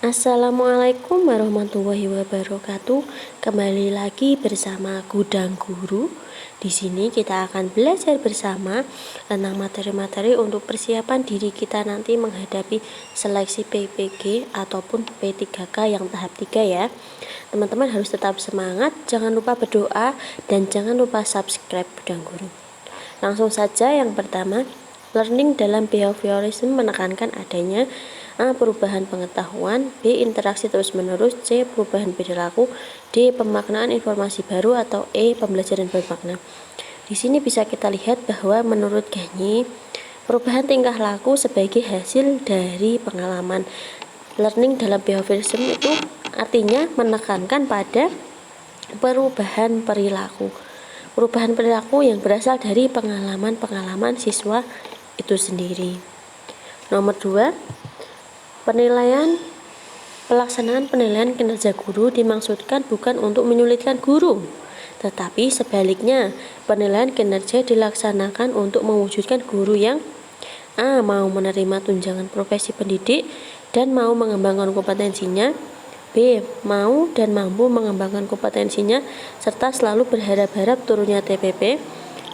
Assalamualaikum warahmatullahi wabarakatuh. Kembali lagi bersama Gudang Guru. Di sini kita akan belajar bersama tentang materi-materi untuk persiapan diri kita nanti menghadapi seleksi PPG ataupun P3K yang tahap 3 ya. Teman-teman harus tetap semangat, jangan lupa berdoa dan jangan lupa subscribe Gudang Guru. Langsung saja yang pertama, learning dalam behaviorism menekankan adanya A. Perubahan pengetahuan, B. Interaksi terus-menerus, C. Perubahan perilaku, D. Pemaknaan informasi baru, atau E. Pembelajaran bermakna. Di sini bisa kita lihat bahwa menurut Gagne, perubahan tingkah laku sebagai hasil dari pengalaman. Learning dalam behaviorism itu artinya menekankan pada perubahan perilaku. Perubahan perilaku yang berasal dari pengalaman-pengalaman siswa itu sendiri. Nomor 2, pelaksanaan penilaian kinerja guru dimaksudkan bukan untuk menyulitkan guru, tetapi sebaliknya, penilaian kinerja dilaksanakan untuk mewujudkan guru yang A. Mau menerima tunjangan profesi pendidik dan mau mengembangkan kompetensinya, B. Mau dan mampu mengembangkan kompetensinya serta selalu berharap-harap turunnya TPP,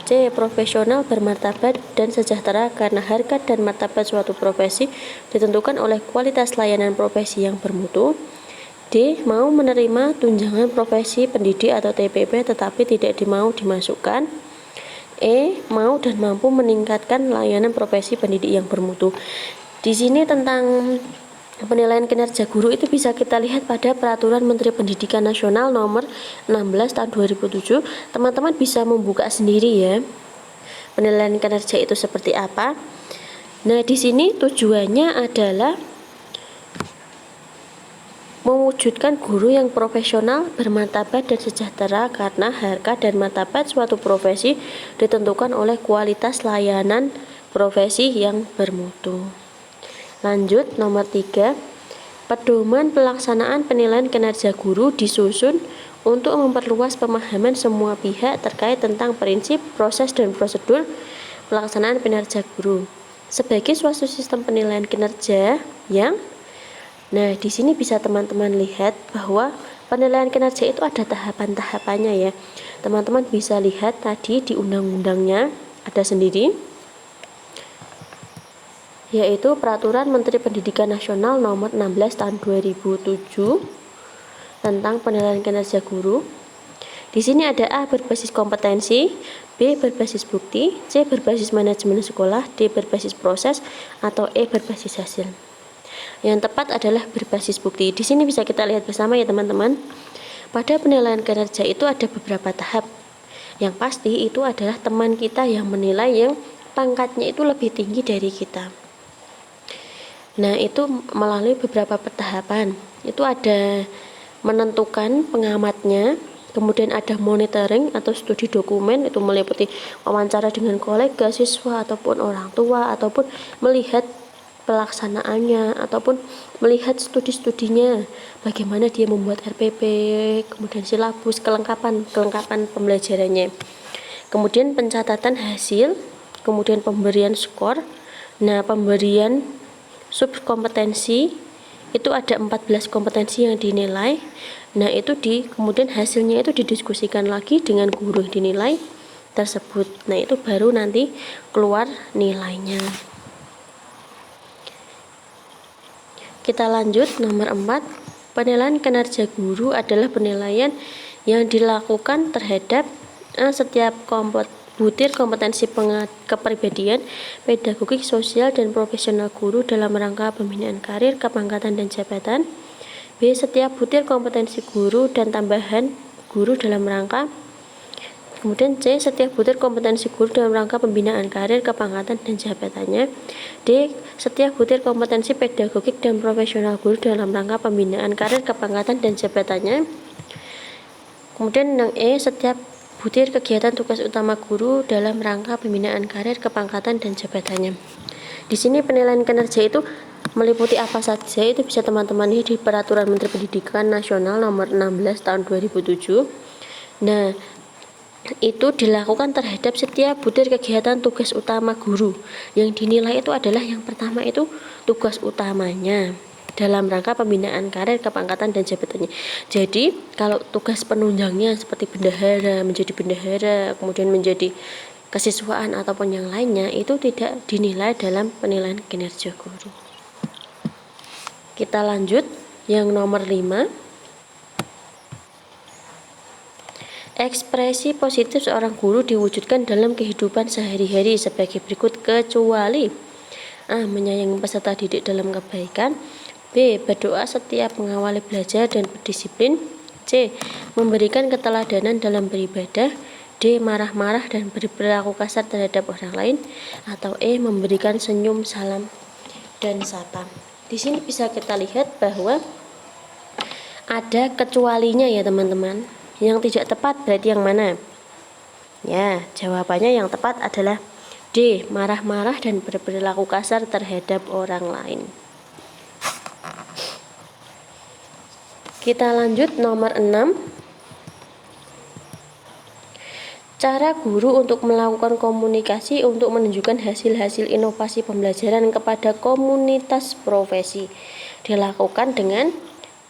C. Profesional, bermartabat, dan sejahtera karena harkat dan martabat suatu profesi ditentukan oleh kualitas layanan profesi yang bermutu, D. Mau menerima tunjangan profesi pendidik atau TPP tetapi tidak mau dimasukkan, E. Mau dan mampu meningkatkan layanan profesi pendidik yang bermutu. Di sini tentang penilaian kinerja guru itu bisa kita lihat pada Peraturan Menteri Pendidikan Nasional Nomor 16 Tahun 2007. Teman-teman bisa membuka sendiri ya. Penilaian kinerja itu seperti apa? Nah, di sini tujuannya adalah mewujudkan guru yang profesional, bermartabat dan sejahtera karena harkat dan martabat suatu profesi ditentukan oleh kualitas layanan profesi yang bermutu. Lanjut, nomor 3, pedoman pelaksanaan penilaian kinerja guru disusun untuk memperluas pemahaman semua pihak terkait tentang prinsip, proses, dan prosedur pelaksanaan kinerja guru sebagai suatu sistem penilaian kinerja yang di sini bisa teman-teman lihat bahwa penilaian kinerja itu ada tahapan-tahapannya ya. Teman-teman bisa lihat tadi di undang-undangnya ada sendiri, yaitu Peraturan Menteri Pendidikan Nasional Nomor 16 Tahun 2007 tentang penilaian kinerja guru. Di sini ada A. Berbasis kompetensi, B. Berbasis bukti, C. Berbasis manajemen sekolah, D. Berbasis proses, atau E. Berbasis hasil. Yang tepat adalah berbasis bukti. Di sini bisa kita lihat bersama ya teman-teman. Pada penilaian kinerja itu ada beberapa tahap. Yang pasti itu adalah teman kita yang menilai yang pangkatnya itu lebih tinggi dari kita. Nah, itu melalui beberapa tahapan. Itu ada menentukan pengamatnya, kemudian ada monitoring atau studi dokumen, itu meliputi wawancara dengan kolega, siswa, ataupun orang tua, ataupun melihat pelaksanaannya, ataupun melihat studi-studinya, bagaimana dia membuat RPP, kemudian silabus, kelengkapan pembelajarannya. Kemudian pencatatan hasil, kemudian pemberian skor. Nah, pemberian subkompetensi itu ada 14 kompetensi yang dinilai. Nah, itu kemudian hasilnya itu didiskusikan lagi dengan guru yang dinilai tersebut. Nah, itu baru nanti keluar nilainya. Kita lanjut, nomor 4. Penilaian kinerja guru adalah penilaian yang dilakukan terhadap setiap butir kompetensi kepribadian, pedagogik, sosial, dan profesional guru dalam rangka pembinaan karir, kepangkatan, dan jabatan. B. Setiap butir kompetensi guru dan tambahan guru dalam rangka. Kemudian C. Setiap butir kompetensi guru dalam rangka pembinaan karir, kepangkatan, dan jabatannya. D. Setiap butir kompetensi pedagogik dan profesional guru dalam rangka pembinaan karir, kepangkatan, dan jabatannya. Kemudian yang E. Setiap butir kegiatan tugas utama guru dalam rangka pembinaan karir, kepangkatan, dan jabatannya. Di sini penilaian kinerja itu meliputi apa saja, itu bisa teman-teman lihat di Peraturan Menteri Pendidikan Nasional Nomor 16 Tahun 2007. Nah, itu dilakukan terhadap setiap butir kegiatan tugas utama guru. Yang dinilai itu adalah yang pertama itu tugas utamanya. dalam rangka pembinaan karir, kepangkatan, dan jabatannya. Jadi kalau tugas penunjangnya seperti bendahara, menjadi bendahara, kemudian menjadi kesiswaan ataupun yang lainnya, itu tidak dinilai dalam penilaian kinerja guru. Kita lanjut yang nomor 5. Ekspresi positif seorang guru diwujudkan dalam kehidupan sehari-hari sebagai berikut, kecuali A. Menyayangi peserta didik dalam kebaikan, B. Berdoa setiap mengawali belajar dan berdisiplin, C. Memberikan keteladanan dalam beribadah, D. Marah-marah dan berperilaku kasar terhadap orang lain, atau E. Memberikan senyum, salam, dan sapa. Di sini bisa kita lihat bahwa ada kecualinya ya teman-teman. Yang tidak tepat berarti yang mana? Ya, jawabannya yang tepat adalah D. Marah-marah dan berperilaku kasar terhadap orang lain. Kita lanjut nomor 6. Cara guru untuk melakukan komunikasi untuk menunjukkan hasil-hasil inovasi pembelajaran kepada komunitas profesi dilakukan dengan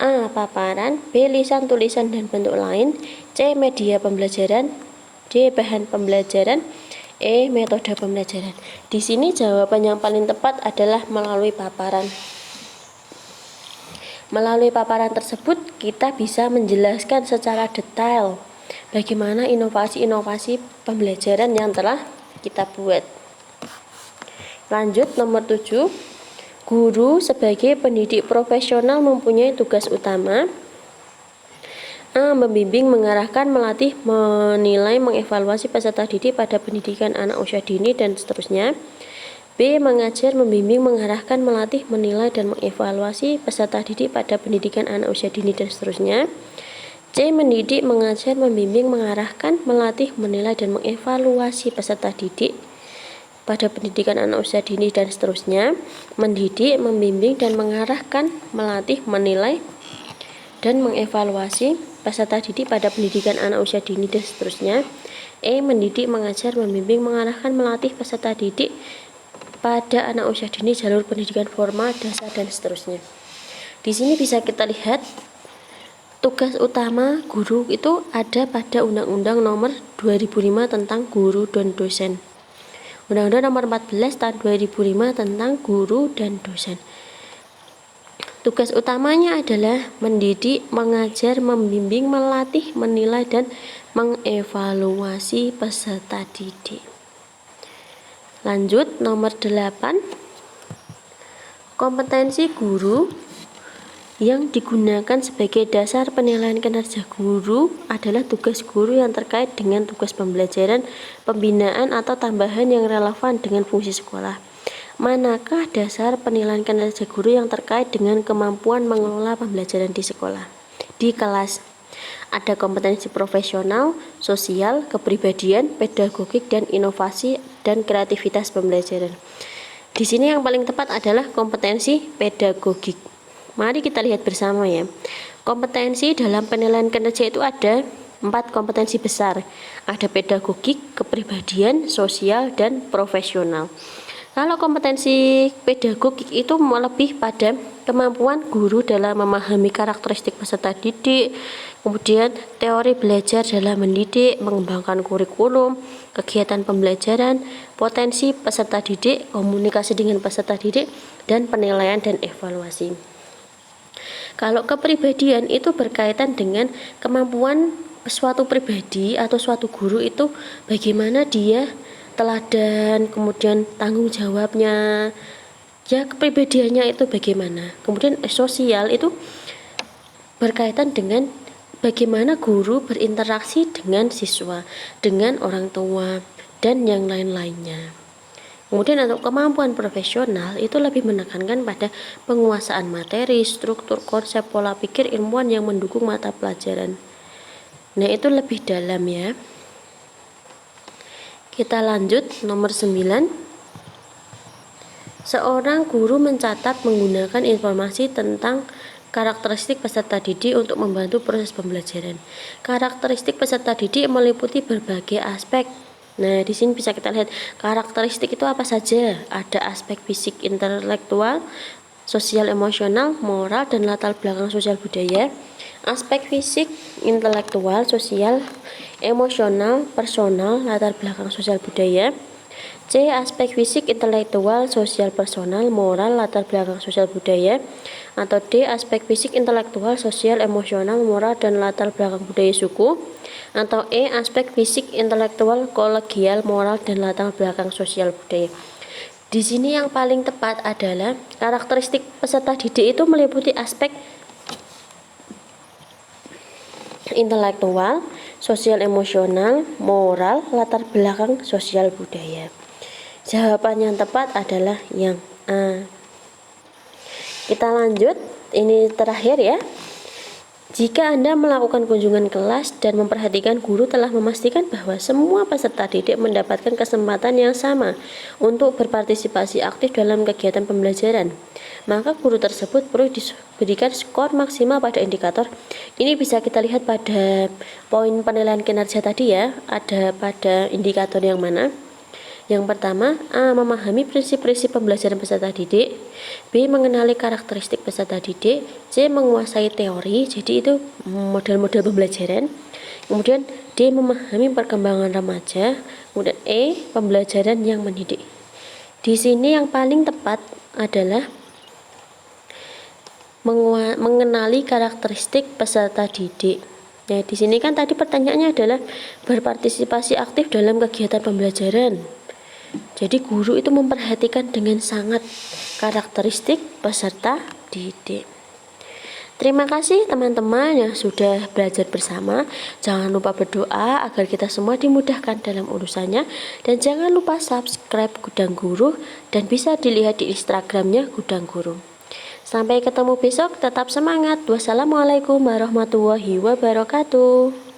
A. Paparan, B. Lisan, tulisan, dan bentuk lain, C. Media pembelajaran, D. Bahan pembelajaran, E. Metode pembelajaran. Di sini jawaban yang paling tepat adalah melalui paparan. Melalui paparan tersebut kita bisa menjelaskan secara detail bagaimana inovasi-inovasi pembelajaran yang telah kita buat. Lanjut nomor 7. Guru sebagai pendidik profesional mempunyai tugas utama A. Membimbing, mengarahkan, melatih, menilai, mengevaluasi peserta didik pada pendidikan anak usia dini dan seterusnya. B. Mengajar, membimbing, mengarahkan, melatih, menilai, dan mengevaluasi peserta didik pada pendidikan anak usia dini dan seterusnya. C. Mendidik, mengajar, membimbing, mengarahkan, melatih, menilai, dan mengevaluasi peserta didik pada pendidikan anak usia dini dan seterusnya. Mendidik, membimbing, dan mengarahkan, melatih, menilai, dan mengevaluasi peserta didik pada pendidikan anak usia dini dan seterusnya. E. Mendidik, mengajar, membimbing, mengarahkan, melatih peserta didik pada anak usia dini jalur pendidikan formal, dasar, dan seterusnya. Di sini bisa kita lihat tugas utama guru itu ada pada Undang-Undang Nomor 2005 tentang Guru dan Dosen. Undang-Undang Nomor 14 tahun 2005 tentang guru dan dosen. Tugas utamanya adalah mendidik, mengajar, membimbing, melatih, menilai, dan mengevaluasi peserta didik. Lanjut nomor 8. Kompetensi guru yang digunakan sebagai dasar penilaian kinerja guru adalah tugas guru yang terkait dengan tugas pembelajaran, pembinaan, atau tambahan yang relevan dengan fungsi sekolah. Manakah dasar penilaian kinerja guru yang terkait dengan kemampuan mengelola pembelajaran di sekolah, di kelas? Ada kompetensi profesional, sosial, kepribadian, pedagogik, dan inovasi dan kreativitas pembelajaran. Di sini yang paling tepat adalah kompetensi pedagogik. Mari kita lihat bersama ya. Kompetensi dalam penilaian kinerja itu ada 4 kompetensi besar. Ada pedagogik, kepribadian, sosial, dan profesional. Kalau kompetensi pedagogik itu lebih pada kemampuan guru dalam memahami karakteristik peserta didik, kemudian teori belajar dalam mendidik, mengembangkan kurikulum, kegiatan pembelajaran, potensi peserta didik, komunikasi dengan peserta didik, dan penilaian dan evaluasi. Kalau kepribadian itu berkaitan dengan kemampuan suatu pribadi atau suatu guru itu bagaimana dia teladan, kemudian tanggung jawabnya, ya kepribadiannya itu bagaimana. Kemudian sosial itu berkaitan dengan bagaimana guru berinteraksi dengan siswa, dengan orang tua, dan yang lain-lainnya. Kemudian untuk kemampuan profesional itu lebih menekankan pada penguasaan materi, struktur, konsep, pola pikir, ilmuwan yang mendukung mata pelajaran. Nah, itu lebih dalam ya. Kita lanjut nomor 9. Seorang guru mencatat menggunakan informasi tentang karakteristik peserta didik untuk membantu proses pembelajaran. Karakteristik peserta didik meliputi berbagai aspek. Nah, di sini bisa kita lihat karakteristik itu apa saja. Ada aspek fisik, intelektual, sosial emosional, moral, dan latar belakang sosial budaya. Aspek fisik, intelektual, sosial, emosional, personal, latar belakang sosial budaya. C. Aspek fisik, intelektual, sosial, personal, moral, latar belakang sosial budaya. Atau D. Aspek fisik, intelektual, sosial, emosional, moral, dan latar belakang budaya suku. Atau E. Aspek fisik, intelektual, kolegial, moral, dan latar belakang sosial budaya. Di sini yang paling tepat adalah karakteristik peserta didik itu meliputi aspek intelektual, sosial emosional, moral, latar belakang sosial budaya. Jawaban yang tepat adalah yang A. Kita lanjut, ini terakhir ya. Jika Anda melakukan kunjungan kelas dan memperhatikan guru telah memastikan bahwa semua peserta didik mendapatkan kesempatan yang sama untuk berpartisipasi aktif dalam kegiatan pembelajaran, maka guru tersebut perlu diberikan skor maksimal pada indikator. Ini bisa kita lihat pada poin penilaian kinerja tadi ya, ada pada indikator yang mana. Yang pertama, A. Memahami prinsip-prinsip pembelajaran peserta didik. B. Mengenali karakteristik peserta didik. C. Menguasai teori, jadi itu model-model pembelajaran. Kemudian D. Memahami perkembangan remaja. Kemudian E. Pembelajaran yang mendidik. Di sini yang paling tepat adalah mengenali karakteristik peserta didik. Nah, di sini kan tadi pertanyaannya adalah berpartisipasi aktif dalam kegiatan pembelajaran. Jadi guru itu memperhatikan dengan sangat karakteristik peserta didik. Terima kasih teman-teman yang sudah belajar bersama. Jangan lupa berdoa agar kita semua dimudahkan dalam urusannya. Dan jangan lupa subscribe Gudang Guru dan bisa dilihat di Instagramnya Gudang Guru. Sampai ketemu besok, tetap semangat. Wassalamualaikum warahmatullahi wabarakatuh.